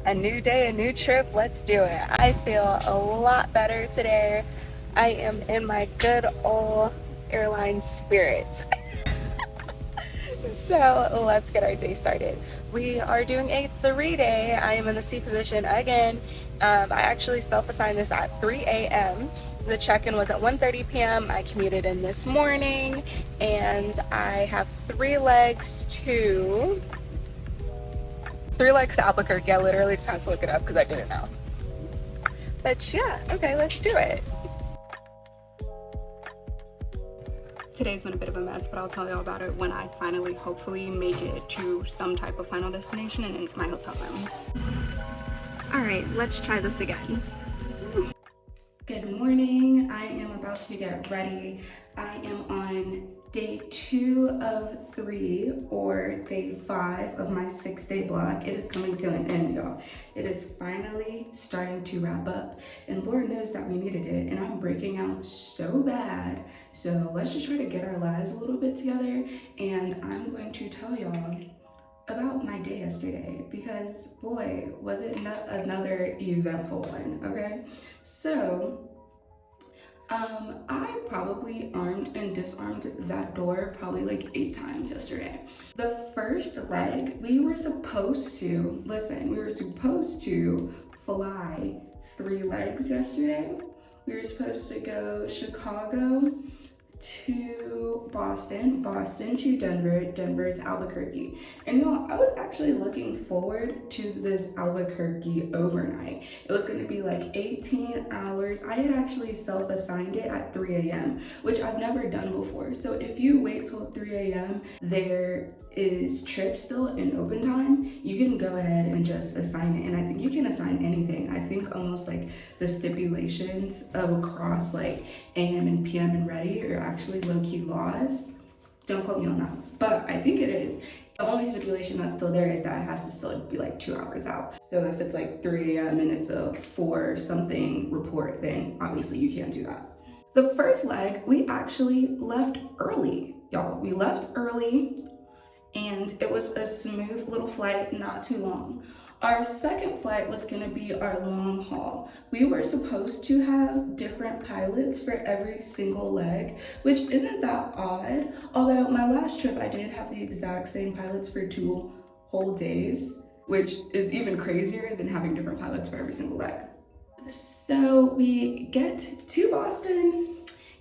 A new day, a new trip, let's do it. I feel a lot better today. I am in my good old airline spirit. So let's get our day started. We are doing a 3-day. I am in the C position again. I actually self-assigned this at 3 a.m. The check-in was at 1:30 p.m. I commuted in this morning, and I have three legs to Albuquerque. I literally just had to look it up because I didn't know. But yeah, okay, let's do it. Today's been a bit of a mess, but I'll tell y'all about it when I finally, hopefully, make it to some type of final destination and into my hotel room. All right, let's try this again. Good morning. I am about to get ready. I am on day 2 of 3 or day 5 of my 6-day block. It is coming to an end, y'all. It is finally starting to wrap up, and Lord knows that we needed it, and I'm breaking out so bad. So let's just try to get our lives a little bit together, and I'm going to tell y'all about my day yesterday because boy, was it not another eventful one, okay? So I probably armed and disarmed that door probably like 8 times yesterday. The first leg, we were supposed to fly 3 legs yesterday. We were supposed to go Chicago to Boston to Denver to Albuquerque. And y'all, I was actually looking forward to this Albuquerque overnight. It was gonna be like 18 hours. I had actually self-assigned it at 3 a.m., which I've never done before. So if you wait till 3 a.m., there is trip still in open time, you can go ahead and just assign it. And I think you can assign anything. I think almost like the stipulations of across like AM and PM and ready are actually low-key laws. Don't quote me on that, but I think it is. The only stipulation that's still there is that it has to still be like 2 hours out. So if it's like 3 a.m. and it's a 4 something report, then obviously you can't do that. The first leg, we actually left early, y'all. We left early, and it was a smooth little flight, not too long. Our second flight was gonna be our long haul. We were supposed to have different pilots for every single leg, which isn't that odd. Although my last trip, I did have the exact same pilots for 2 whole days, which is even crazier than having different pilots for every single leg. So we get to Boston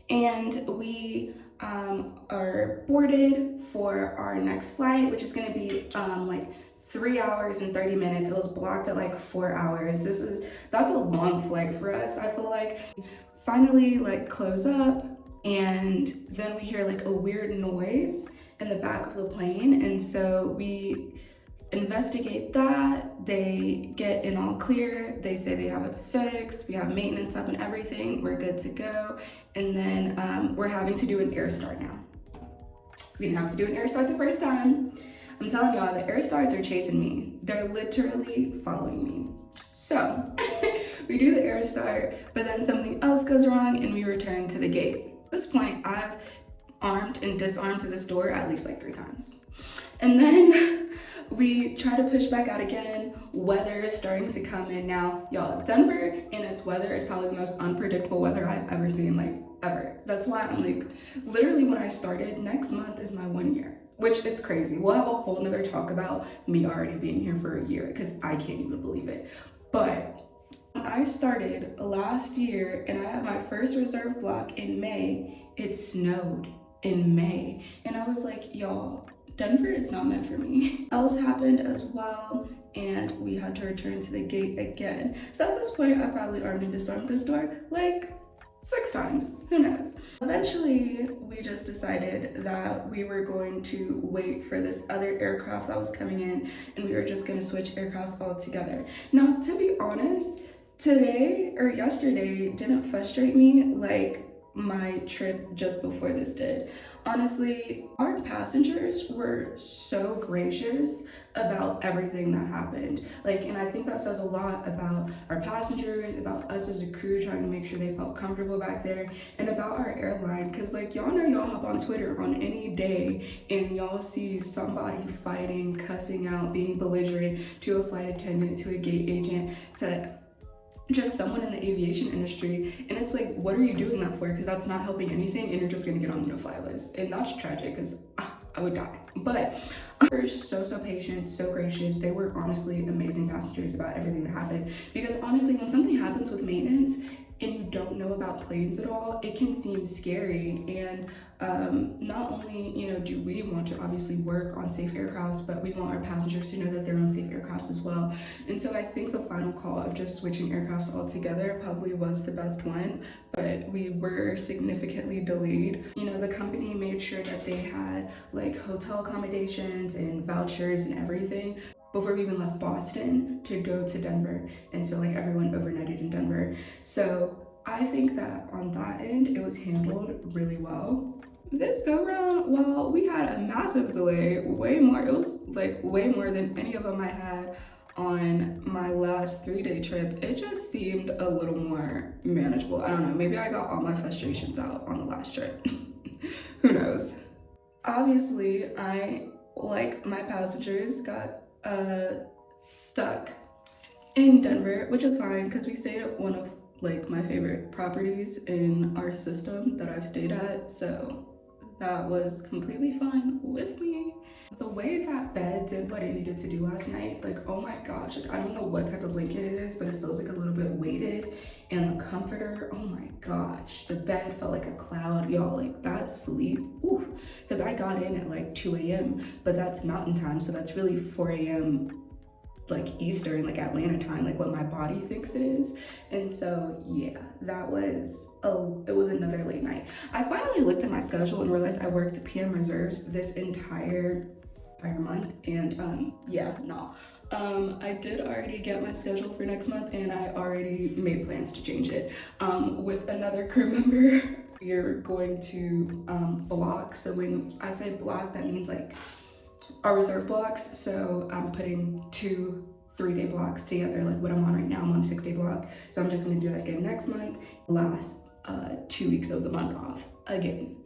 and we are boarded for our next flight, which is going to be like 3 hours and 30 minutes. It was blocked at like 4 hours. That's a long flight for us. I feel like finally like close up, and then we hear like a weird noise in the back of the plane, and so we investigate that. They get in all clear. They say they have it fixed. We have maintenance up and everything. We're good to go. And then we're having to do an air start now. We didn't have to do an air start the first time. I'm telling y'all, the air starts are chasing me. They're literally following me. So we do the air start, but then something else goes wrong and we return to the gate. At this point, I've armed and disarmed this door at least like 3 times. And then we try to push back out again. Weather is starting to come in now. Y'all, Denver in its weather is probably the most unpredictable weather I've ever seen, like ever. That's why I'm like, literally when I started, next month is my 1 year, which is crazy. We'll have a whole nother talk about me already being here for a year because I can't even believe it. But when I started last year and I had my first reserve block in May, it snowed in May. And I was like, y'all, Denver is not meant for me. Else happened as well, and we had to return to the gate again. So at this point, I probably armed and disarmed this door like 6 times, who knows? Eventually, we just decided that we were going to wait for this other aircraft that was coming in, and we were just gonna switch aircrafts altogether. Now, to be honest, today or yesterday didn't frustrate me like my trip just before this did. Honestly, our passengers were so gracious about everything that happened. Like, and I think that says a lot about our passengers, about us as a crew trying to make sure they felt comfortable back there, and about our airline. Because, like, y'all know, y'all hop on Twitter on any day and y'all see somebody fighting, cussing out, being belligerent to a flight attendant, to a gate agent, to just someone in the aviation industry, and it's like, what are you doing that for? Because that's not helping anything, and you're just gonna get on the no-fly list, and that's tragic, because I would die. But they were so patient, so gracious. They were honestly amazing passengers about everything that happened, because honestly, when something happens with maintenance and you don't know about planes at all, it can seem scary. And not only, you know, do we want to obviously work on safe aircrafts, but we want our passengers to know that they're on safe aircrafts as well. And so I think the final call of just switching aircrafts altogether probably was the best one, but we were significantly delayed. You know, the company made sure that they had like hotel accommodations and vouchers and everything before we even left Boston to go to Denver. And so like everyone overnighted in Denver. So I think that on that end, it was handled really well. This go round, well, we had a massive delay, way more, it was like way more than any of them I had on my last 3-day trip. It just seemed a little more manageable. I don't know, maybe I got all my frustrations out on the last trip. Who knows? Obviously, I, like my passengers, got stuck in Denver, which is fine because we stayed at one of like my favorite properties in our system that I've stayed at, so that was completely fine with me. The way that bed did what it needed to do last night, like, oh my gosh, like I don't know what type of blanket it is, but it feels like a little bit weighted, and the comforter, oh my gosh, the bed felt like a cloud, y'all. Like that sleep, ooh, because I got in at like 2 a.m., but that's mountain time, so that's really 4 a.m. like Eastern, like Atlanta time, like what my body thinks it is. And so yeah, that was it was another late night. I finally looked at my schedule and realized I worked PM reserves this entire month, and yeah, no. I did already get my schedule for next month, and I already made plans to change it with another crew member. You're going to block. So when I say block, that means like our reserve blocks. So I'm putting 2 3-day blocks together, like what I'm on right now. I'm on a 6-day block, so I'm just gonna do that again next month. Last 2 weeks of the month off again.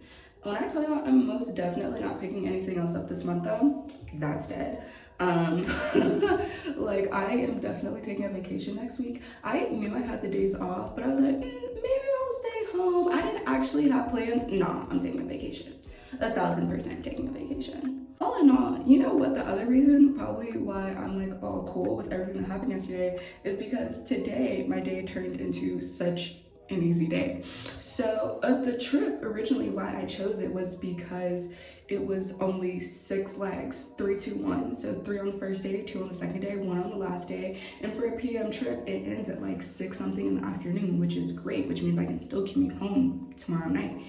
When I tell y'all I'm most definitely not picking anything else up this month though, that's dead. Like I am definitely taking a vacation next week. I knew I had the days off, but I was like, maybe I'll stay home. I didn't actually have plans. Nah, I'm taking a vacation. 1,000% taking a vacation. All in all, you know what, the other reason probably why I'm like all cool with everything that happened yesterday is because today my day turned into such an easy day. So the trip, originally why I chose it was because it was only 6 legs, 3, 2, 1. So 3 on the first day, 2 on the second day, 1 on the last day. And for a PM trip, it ends at like 6 something in the afternoon, which is great, which means I can still commute home tomorrow night.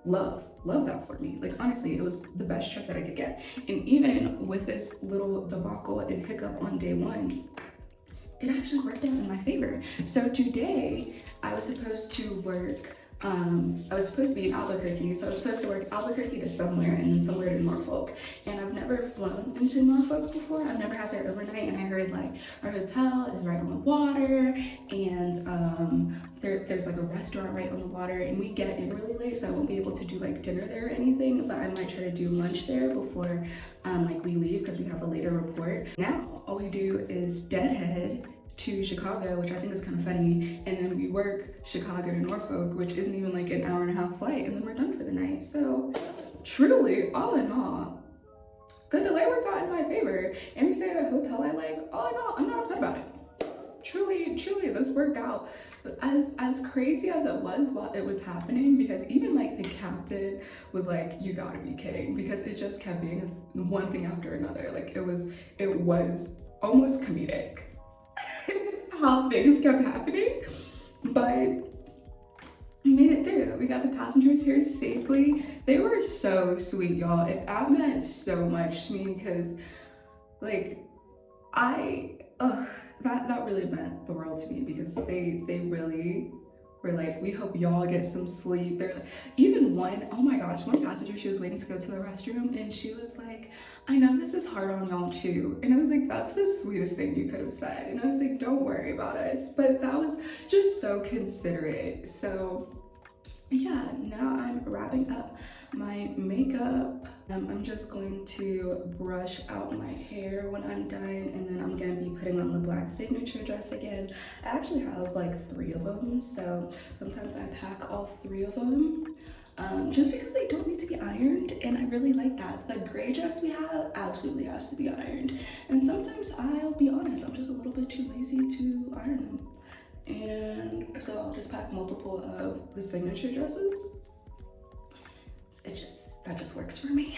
Love that for me. Like honestly, it was the best trip that I could get. And even with this little debacle and hiccup on day 1, it actually worked out in my favor. So today I was supposed to work, I was supposed to be in Albuquerque, so I was supposed to work Albuquerque to somewhere and then somewhere to Norfolk. And I've never flown into Norfolk before. I've never had there overnight, and I heard like our hotel is right on the water, and there's like a restaurant right on the water, and we get in really late, so I won't be able to do like dinner there or anything, but I might try to do lunch there before like we leave because we have a later report. Now all we do is deadhead to Chicago, which I think is kind of funny, and then we work Chicago to Norfolk, which isn't even like an hour and a half flight, and then we're done for the night. So truly, all in all, the delay worked out in my favor, and we stayed at a hotel I like. All in all, I'm not upset about it. Truly, this worked out. But as crazy as it was while it was happening, because even like the captain was like, you gotta be kidding, because it just kept being one thing after another. Like it was almost comedic how things kept happening, but we made it through. We got the passengers here safely. They were so sweet, y'all, and that meant so much to me because like that really meant the world to me, because they really were like, we hope y'all get some sleep. They're like, even one, oh my gosh, one passenger, she was waiting to go to the restroom and she was like, I know this is hard on y'all too. And I was like, that's the sweetest thing you could have said. And I was like, don't worry about us. But that was just so considerate. So yeah, now I'm wrapping up my makeup. I'm just going to brush out my hair when I'm done, and then I'm gonna be putting on the black signature dress again. I actually have like 3 of them, so sometimes I pack all 3 of them. Just because they don't need to be ironed, and I really like that. The gray dress we have absolutely has to be ironed, and sometimes I'll be honest, I'm just a little bit too lazy to iron them. And so I'll just pack multiple of the signature dresses. That just works for me.